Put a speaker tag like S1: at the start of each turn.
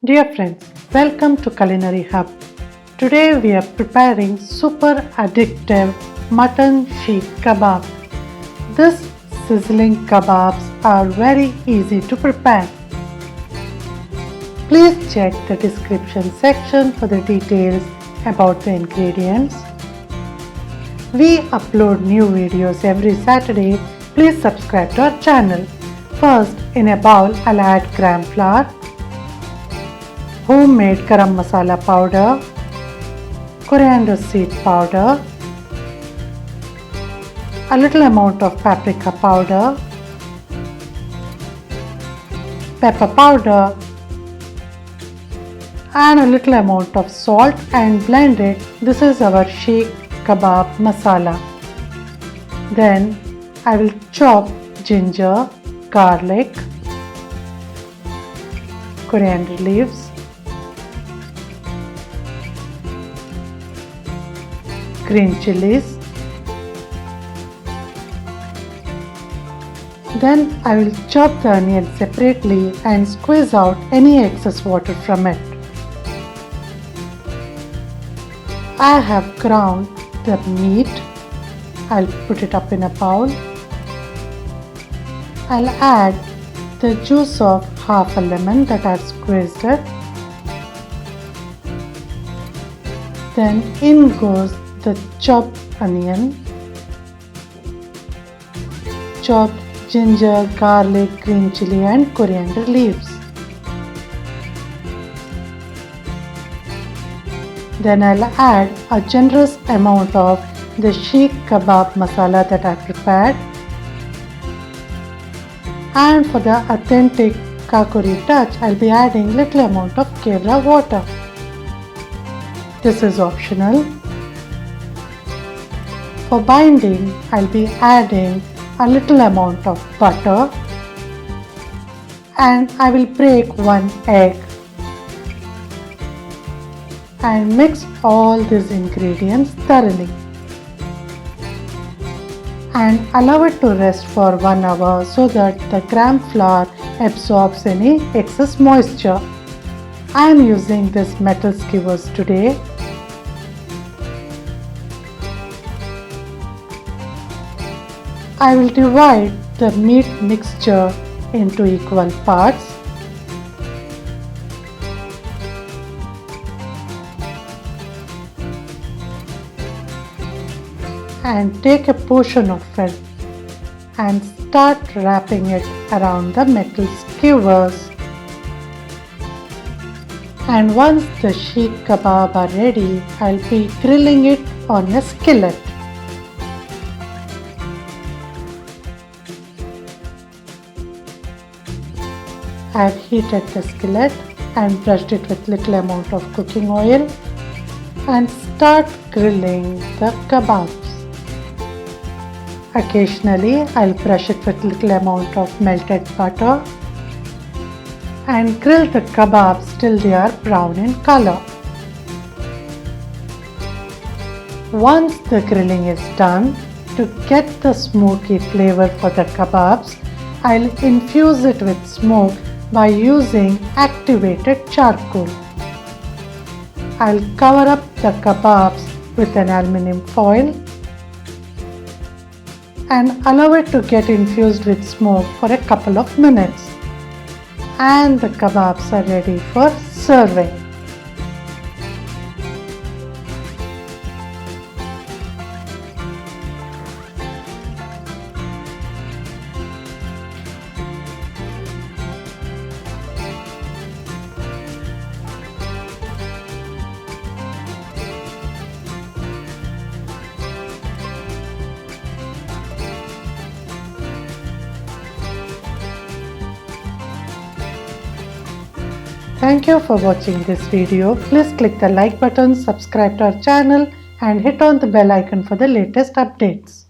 S1: Dear friends, welcome to Culinary Hub. Today we are preparing super addictive Mutton Sheek Kebab. This sizzling kebabs are very easy to prepare. Please check the description section for the details about the ingredients. We upload new videos every Saturday. Please subscribe to our channel. First, in a bowl, I'll add gram flour, homemade garam masala powder, coriander seed powder, a little amount of paprika powder, pepper powder, and a little amount of salt and blend it. This is our sheek kebab masala. Then I will chop ginger, garlic, coriander leaves, green chillies. Then I will chop the onion separately and squeeze out any excess water from it. I have ground the meat. I'll put it up in a bowl. I'll add the juice of half a lemon that I've squeezed it. Then in goes the chopped onion, chopped ginger, garlic, green chilli and coriander leaves. Then I'll add a generous amount of the sheek kebab masala that I prepared. And for the authentic kakori touch, I'll be adding little amount of Kewra water. This is optional. For binding, I'll be adding a little amount of butter and I will break one egg and mix all these ingredients thoroughly and allow it to rest for 1 hour so that the gram flour absorbs any excess moisture. I am using this metal skewers today. I will divide the meat mixture into equal parts. And take a portion of it and start wrapping it around the metal skewers. And once the sheek kebab are ready, I'll be grilling it on a skillet. I have heated the skillet and brushed it with little amount of cooking oil and start grilling the kebabs. Occasionally, I'll brush it with little amount of melted butter and grill the kebabs till they are brown in color. Once the grilling is done, to get the smoky flavor for the kebabs, I'll infuse it with smoke by using activated charcoal. I'll cover up the kebabs with an aluminium foil and allow it to get infused with smoke for a couple of minutes. And the kebabs are ready for serving. Thank you for watching this video. Please click the like button, subscribe to our channel and hit on the bell icon for the latest updates.